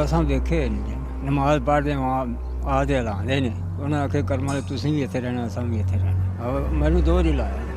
ਅਸਾਂ ਦੇਖੇ ਨਹੀਂ ਨਮਾਜ਼ ਪੜ੍ਹਦੇ ਆਦੇ ਲਾਉਂਦੇ ਨੇ ਉਹਨਾਂ ਆਖੇ ਕਰਮਾਂ ਵਾਲੇ ਤੁਸੀਂ ਵੀ ਇੱਥੇ ਰਹਿਣਾ ਅਸਾਂ ਵੀ ਇੱਥੇ ਰਹਿਣਾ ਮੈਨੂੰ ਦੋ ਹੀ ਲਾਇਆ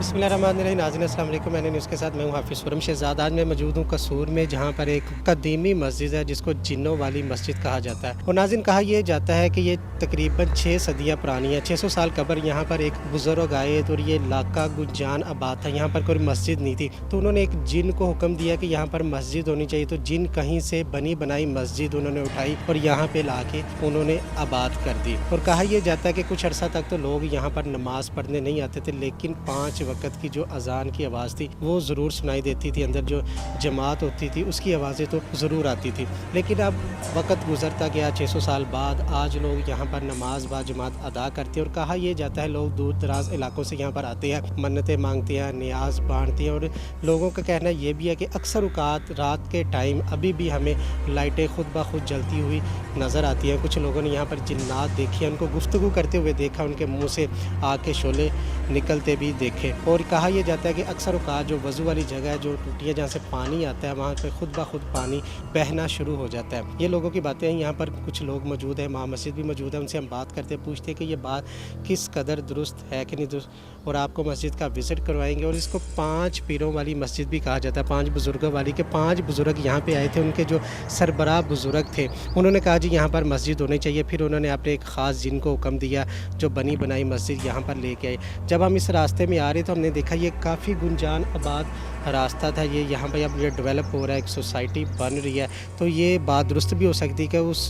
बिस्मिल्लाहिर्रहमानिर्रहीम। नाज़रीन अस्सलाम वालेकुम। मैंने न्यूज़ के साथ मैं हूँ हाफिज़ खुरम शहज़ाद। आज मैं मौजूद हूँ कसूर में, जहाँ पर एक कदीमी मस्जिद है जिसको जिन्नों वाली मस्जिद कहा जाता है। और नाज़रीन कहा यह जाता है कि ये तकरीबन 6 सदियाँ पुरानी है। 600 साल कबल यहाँ पर एक बुज़ुर्ग आए और ये इलाका गुंजान आबाद था, यहाँ पर कोई मस्जिद नहीं थी, तो उन्होंने एक जिन को हुक्म दिया कि यहाँ पर मस्जिद होनी चाहिए। तो जिन कहीं से बनी बनाई मस्जिद उन्होंने उठाई और यहाँ पर ला के उन्होंने आबाद कर दी। और कहा यह जाता है कि कुछ अर्सा तक तो लोग यहाँ पर नमाज़ पढ़ने नहीं आते थे, लेकिन 5 वक्त की जो अजान की आवाज़ थी वो ज़रूर सुनाई देती थी। अंदर जो जमात होती थी उसकी आवाज़ें तो ज़रूर आती थी। लेकिन अब वक्त गुजरता गया, 600 साल बाद आज लोग यहाँ पर नमाज बा जमात अदा करते हैं। और कहा यह जाता है लोग दूर दराज इलाकों से यहाँ पर आते हैं, मन्नतें मांगते हैं, नियाज बांटते हैं। और लोगों का कहना ये भी है कि अक्सर औकात रात के टाइम अभी भी हमें लाइटें खुद ब खुद जलती हुई नज़र आती हैं। कुछ लोगों ने यहाँ पर जिन्नात देखे, उनको गुफ्तगू करते हुए देखा, उनके मुँह से आग के शोले निकलते भी देखे। और कहा यह जाता है कि अक्सर औकात जो वज़ू वाली जगह है, जो टूटियाँ जहाँ से पानी आता है, वहाँ पे खुद ब खुद पानी बहना शुरू हो जाता है। ये लोगों की बातें हैं। यहाँ पर कुछ लोग मौजूद हैं, इमाम मस्जिद भी मौजूद है, उनसे हम बात करते पूछते हैं कि ये बात किस कदर दुरुस्त है कि नहीं दुरुस्त। और आपको मस्जिद का विज़िट करवाएंगे। और इसको 5 पीरों वाली मस्जिद भी कहा जाता है, 5 बुज़ुर्गों वाली के 5 बुज़ुर्ग यहाँ पे आए थे। उनके जो सरबराह बुज़ुर्ग थे उन्होंने कहा जी यहाँ पर मस्जिद होनी चाहिए। फिर उन्होंने अपने एक ख़ास जिन को हुक्म दिया जो बनी बनाई मस्जिद यहाँ पर लेके आए। जब हम इस रास्ते में आ रहे तो हमने देखा ये काफ़ी गुंजान आबाद रास्ता था। ये यहाँ पर अब ये डेवलप हो रहा है, एक सोसाइटी बन रही है। तो ये बात दुरुस्त भी हो सकती है कि उस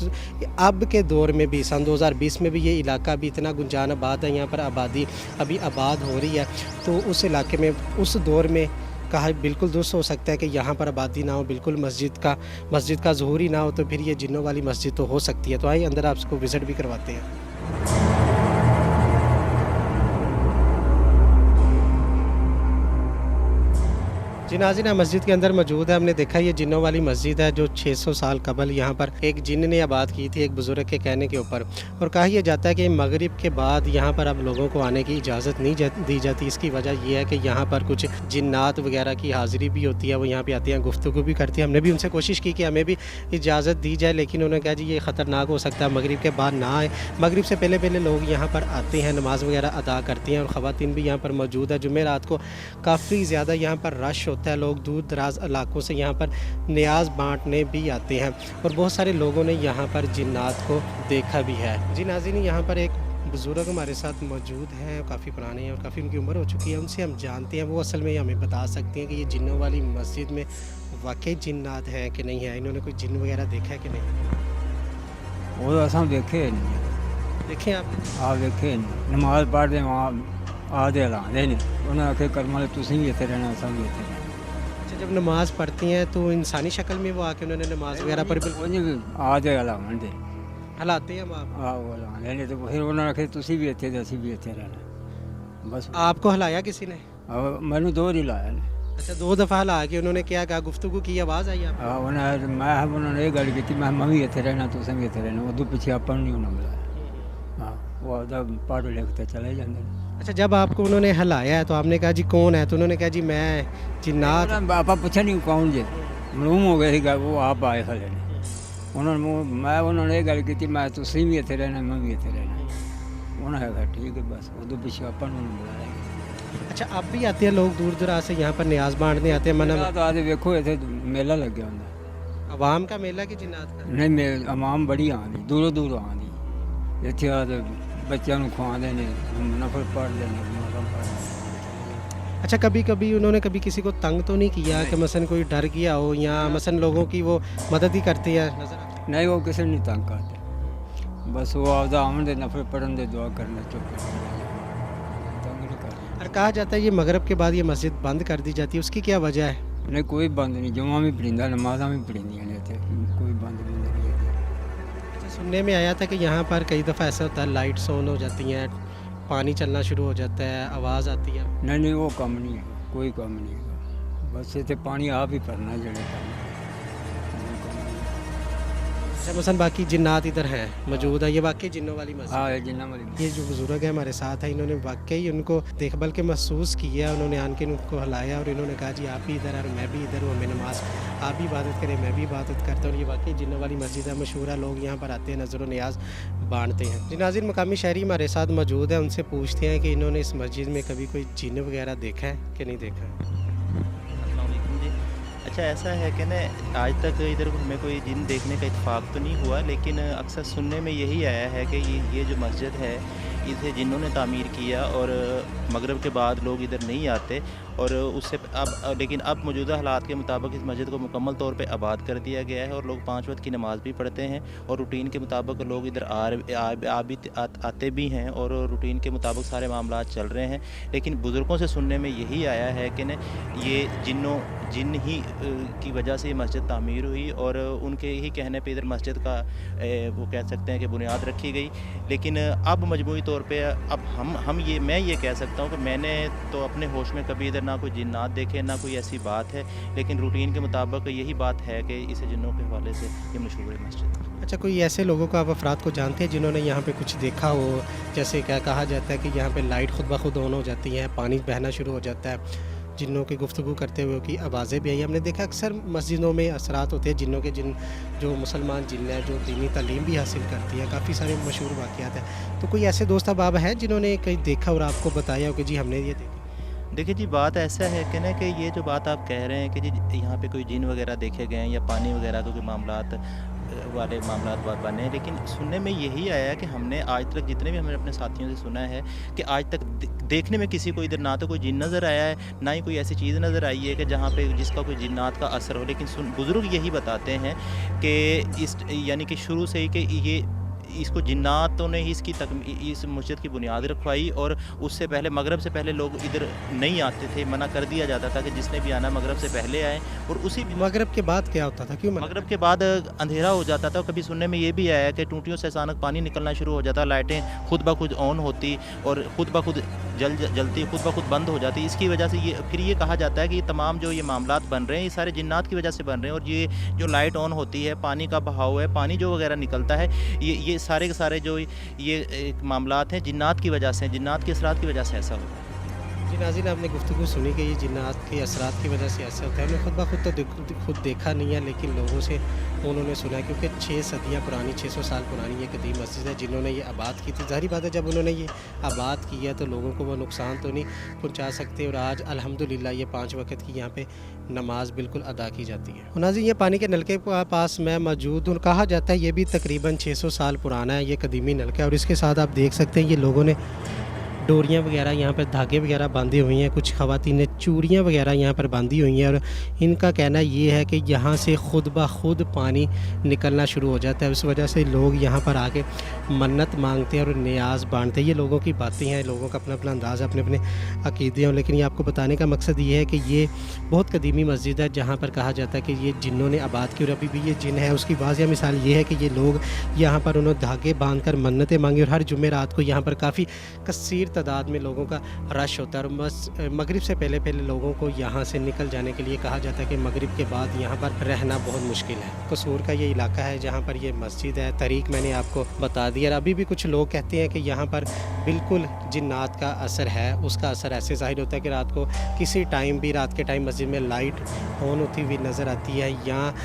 अब के दौर में भी सन 2020 में भी ये इलाका भी इतना गुंजान आबाद है, यहाँ पर आबादी अभी आबाद हो रही है। तो उस इलाके में उस दौर में कहा बिल्कुल दुरुस्त हो सकता है कि यहाँ पर आबादी ना हो, बिल्कुल मस्जिद का ज़हूर ही ना हो, तो फिर ये जिन्नों वाली मस्जिद तो हो सकती है। तो आइए अंदर आपको विज़िट भी करवाते हैं। जी नाज़रीन, मस्जिद के अंदर मौजूद है। हमने देखा ये जिन्नों वाली मस्जिद है जो 600 साल कबल यहाँ पर एक जिन्न ने आबाद की थी, एक बुज़ुर्ग के कहने के ऊपर। और कहा यह जाता है कि मगरिब के बाद यहाँ पर अब लोगों को आने की इजाज़त नहीं दी जाती। इसकी वजह यह है कि यहाँ पर कुछ जिन्नात वगैरह की हाज़िरी भी होती है, वो यहाँ पे आते हैं, गुफ्तगू भी करती हैं। हमने भी उनसे कोशिश की कि हमें भी इजाज़त दी जाए, लेकिन उन्होंने कहा जी ये ख़तरनाक हो सकता है, मगरिब के बाद ना आए। मगरिब से पहले लोग यहाँ पर आते हैं, नमाज़ वगैरह अदा करते हैं। और ख़वातीन भी यहाँ पर मौजूद है। जुमे रात को काफ़ी ज़्यादा यहाँ पर रश होता है, लोग दूर दराज इलाकों से यहाँ पर नियाज बांटने भी आते हैं। और बहुत सारे लोगों ने यहाँ पर जिन्नात को देखा भी है। जी नाज़रीन, यहाँ पर एक बुज़ुर्ग हमारे साथ मौजूद हैं, काफ़ी पुराने हैं और काफ़ी उनकी उम्र हो चुकी है। उनसे हम जानते हैं वो असल में हमें बता सकते हैं कि ये जिन्नों वाली मस्जिद में वाकई जिन्नात हैं कि नहीं है, इन्होंने कोई जिन्न वगैरह देखा है कि नहीं। वो असां देखे नहीं देखें आप देखे नहीं नमाज पढ़दे आदे लाਉਂਦੇ ਨੇ ਉਹਨਾਂ ਆਖੇ ਕਰਮਾਂ ਵਾਲੇ ਤੁਸੀਂ ਵੀ ਇੱਥੇ ਰਹਿਣਾ ਅਸਾਂ ਵੀ ਇੱਥੇ ਰਹਿਣਾ। अच्छा, जब नमाज़ पढ़ती हैं तो इंसानी शक्ल में वो आके उन्होंने नमाज वगैरह पर ਆਦੇ ਲਾਉਂਦੇ हलाते हैं हम आप ਆਹ ਲਾਉਂਦੇ ਨੇ ਤੇ ਫਿਰ ਉਹਨਾਂ ਆਖੇ ਤੁਸੀਂ ਵੀ ਇੱਥੇ ਤੇ ਅਸੀਂ ਵੀ ਇੱਥੇ ਰਹਿਣਾ। ਬਸ आपको हलाया किसी ने? ਮੈਨੂੰ ਦੋ ਹੀ ਲਾਇਆ ਨੇ। अच्छा, 2 दफ़ा हला के उन्होंने क्या कहा, गुफ्तगू की, आवाज़ आई आपको? ਉਹਨਾਂ ਨੇ ਇਹ ਗੱਲ ਕੀਤੀ ਮੈਂ ਵੀ ਇੱਥੇ ਰਹਿਣਾ ਤੁਸੀਂ ਵੀ ਇੱਥੇ ਰਹਿਣਾ। ਉਦੋਂ ਪਿੱਛੇ ਆਪਾਂ ਨੂੰ ਨਹੀਂ ਉਹਨਾਂ ਬੁਲਾਇਆ। हाँ वो आधा पढ़ लिख के चले जाते हैं। अच्छा, जब आपको उन्होंने हलाया है तो आपने कहा जी कौन है, तो उन्होंने कहा जी मैं जिन्नात। आप पूछा नहीं कौन जे मलूम हो गया वो आप आए खले ने उन्होंने ये गल की मैं तुसीं भी इत्थे रहना मैं भी इत्थे रहना। उन्होंने कहा ठीक है, बस उदों पिछे आप बुलाया। अच्छा, अब भी आते हैं लोग दूर दराज से यहाँ पर न्याज बांटने आते हैं। मना तो आते देखो इत्थे मेला लगे होंगे, अवाम का मेला कि जिन्नात का? नहीं अवाम बड़ी आँदी दूरों दूर आँदी ਇੱਥੇ ਆ ਤੇ ਬੱਚਿਆਂ ਨੂੰ ਖਵਾਉਂਦੇ ਨੇ, ਨਫਲ ਪੜ੍ਹਦੇ ਨੇ। अच्छा, कभी उन्होंने कभी किसी को तंग तो नहीं किया कि मसलन कोई डर गया हो या मसलन लोगों की वो मदद ही करती है? नहीं, वो किसी नहीं तंग करते, बस वो आपदा आमन दे नफल पढ़न दे दुआ करना चुप तंग नहीं करते। और कहा जाता है ये मगरब के बाद ये मस्जिद बंद कर दी जाती है, उसकी क्या वजह है? नहीं, कोई बंद नहीं, जुम्मा भी पढ़िंदा नमाज़ां भी पढ़िंदियां ने इत्थे, कोई बंद नहीं। सुनने में आया था कि यहाँ पर कई दफ़ा ऐसा होता है लाइट्स ऑन हो जाती हैं, पानी चलना शुरू हो जाता है, आवाज़ आती है। नहीं वो काम नहीं है, कोई काम नहीं है, बस इतने पानी आप ही भरना जड़े अच्छा मसलन बाकी जिन्नात इधर हैं मौजूद है, ये वाकई जिन्नों वाली मस्जिद हाँ ये जिन्ना वाली ये जो बुजुर्ग है हमारे साथ है, इन्होंने वाकई उनको देखभाल के महसूस किया, उन्होंने आन के उनको हिलाया और इन्होंने कहा जी आप भी इधर और मैं भी इधर हूँ, हमें नमाज आप भी इबादत करें मैं भी इबादत करता हूँ। ये वाकई जिन्नों वाली मस्जिद है, मशहूर है, लोग यहाँ पर आते हैं, नज़र न्याज बांटते हैं। जी नाज़रीन, मकामी शहरी हमारे साथ मौजूद है, उनसे पूछते हैं कि इन्होंने इस मस्जिद में कभी कोई जिन्न वगैरह देखा है कि नहीं देखा है। अस्सलाम वालेकुम जी। अच्छा ऐसा है कि ना आज तक इधर हमें कोई जिन देखने का इत्तेफाक तो नहीं हुआ, लेकिन अक्सर सुनने में यही आया है कि ये जो मस्जिद है इसे जिन्हों ने तामीर किया और मगरिब के बाद लोग इधर नहीं आते और उससे अब लेकिन अब मौजूदा हालात के मुताबिक इस मस्जिद को मुकम्मल तौर पे आबाद कर दिया गया है और लोग 5 वक्त की नमाज़ भी पढ़ते हैं और रूटीन के मुताबिक लोग इधर आते भी हैं और रूटीन के मुताबिक सारे मामला चल रहे हैं। लेकिन बुज़ुर्गों से सुनने में यही आया है कि न ये जिन ही की वजह से ये मस्जिद तामीर हुई और उनके ही कहने पे इधर मस्जिद का वो कह सकते हैं कि बुनियाद रखी गई। लेकिन अब मजमूई तौर पे अब मैं ये कह सकता हूँ कि मैंने तो अपने होश में कभी इधर ना कोई जिन्नात देखे ना कोई ऐसी बात है, लेकिन रूटीन के मुताबिक यही बात है कि इसे जिन्नों के हवाले से ये मशहूर है मस्जिद। अच्छा कोई ऐसे लोगों को आप अफराद को जानते हैं जिन्होंने यहाँ पे कुछ देखा हो, जैसे क्या कहा जाता है कि यहाँ पे लाइट खुद ब खुद ऑन हो जाती है, पानी बहना शुरू हो जाता है, जिन्नों की गुफ्तगू करते हुए की आवाज़ें भी आई। हमने देखा अक्सर मस्जिदों में असरात होते हैं जिन्नों के, जो मुसलमान जिन है जो दीनी तालीम भी हासिल करती है, काफ़ी सारे मशहूर वाक़यात हैं। तो कोई ऐसे दोस्त अब हैं जिन्होंने कहीं देखा और आपको बताया हो कि जी हमने ये देखा? देखिए जी, बात ऐसा है कि ना कि ये जो बात आप कह रहे हैं कि जी यहाँ पे कोई जिन वगैरह देखे गए हैं या पानी वगैरह के कोई मामलात बने, लेकिन सुनने में यही आया कि हमने आज तक जितने भी हमने अपने साथियों से सुना है कि आज तक देखने में किसी को इधर ना तो कोई जिन नज़र आया है ना ही कोई ऐसी चीज़ नज़र आई है कि जहाँ पे जिसका कोई जिन्नात का असर हो। लेकिन बुज़ुर्ग यही बताते हैं कि यानी कि शुरू से ही कि इसको जिन्नातों ने ही इस मस्जिद की बुनियाद रखवाई और उससे पहले मगरब से पहले लोग इधर नहीं आते थे, मना कर दिया जाता था कि जिसने भी आना मगरब से पहले आए। और उसी मगरब के बाद क्या होता था, क्यों मगरब के बाद अंधेरा हो जाता था। कभी सुनने में ये भी आया कि टूटियों से अचानक पानी निकलना शुरू हो जाता, लाइटें खुद ब खुद ऑन होती और खुद ब खुद जलती, खुद ब खुद बंद हो जाती। इसकी वजह से ये कहा जाता है कि ये तमाम जो ये मामलात बन रहे हैं ये सारे जिन्नात की वजह से बन रहे हैं। और ये जो लाइट ऑन होती है, पानी का बहाव है, पानी जो वगैरह निकलता है, ये सारे के सारे जो ये मामलात हैं जिन्नात की वजह से, जिन्नात के असरात की वजह से ऐसा होता है। जी नाज़रीन, आपने गुफ्तगू सुनी कि ये जिन्नात के असरात की वजह से ऐसा होता है। हमने खुद ब खुद तो खुद देखा नहीं है, लेकिन लोगों से उन्होंने सुना है, क्योंकि 6 सदियाँ पुरानी, 600 साल पुरानी ये कदीम मस्जिद है जिन्होंने ये आबाद की थी। ज़ाहिर बात है जब उन्होंने ये आबाद किया तो लोगों को वो नुकसान तो नहीं पहुँचा सकते और आज अल्हम्दुलिल्लाह ये 5 वक्त की यहाँ पे नमाज बिल्कुल अदा की जाती है। नाज़रीन, ये पानी के नलके के पास मैं मौजूद हूँ। कहा जाता है ये भी तकरीबन 600 साल पुराना है, ये कदीमी नलका है। और इसके साथ आप देख सकते हैं ये लोगों ने डोरियाँ वगैरह यहाँ पर धागे वगैरह बांधी हुई हैं, कुछ ख़वातीन ने चूड़ियाँ वगैरह यहाँ पर बांधी हुई हैं और इनका कहना ये है कि यहाँ से खुद ब खुद पानी निकलना शुरू हो जाता है। उस वजह से लोग यहाँ पर आके मन्नत मांगते हैं और नियाज़ बांटते हैं। ये लोगों की बातें हैं, लोगों का अपना अपना अंदाज़, अपने अपने अक़ीदे हैं। लेकिन ये आपको बताने का मकसद ये है कि ये बहुत कदीमी मस्जिद है जहाँ पर कहा जाता है कि ये जिन्हों ने आबाद की और अभी भी ये जिन है। उसकी वाज़िया मिसाल ये है कि ये लोग यहाँ पर उन्होंने धागे बांध कर मन्नतें मांगी और हर जुमेरात को यहाँ पर काफ़ी कसीर तादाद में लोगों का रश होता है। और मगरिब से पहले लोगों को यहाँ से निकल जाने के लिए कहा जाता है कि मगरिब के बाद यहाँ पर रहना बहुत मुश्किल है। कसूर का ये इलाका है जहाँ पर ये मस्जिद है। तारीख मैंने आपको बता दी। और अभी भी कुछ लोग कहते हैं कि यहाँ पर बिल्कुल जिन्नात का असर है। उसका असर ऐसे ज़ाहिर होता है कि रात को किसी टाइम भी, रात के टाइम मस्जिद में लाइट ऑन होती हुई नज़र आती है, यहाँ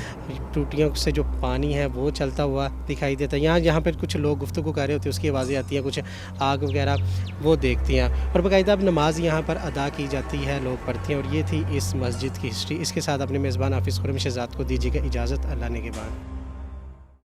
टूटियों से जो पानी है वो चलता हुआ दिखाई देता है। यहाँ पर कुछ लोग गुफ्तगू कर रहे होते हैं, उसकी आवाज़ें आती हैं, कुछ आग वगैरह वो देखती हैं और बाकायदा अब नमाज यहाँ पर अदा की जाती है, लोग पढ़ते हैं। और ये थी इस मस्जिद की हिस्ट्री। इसके साथ अपने मेज़बान हाफिज़ खुर्रम शहज़ाद को दीजिएगा इजाज़त। अल्लाह ने के बाद।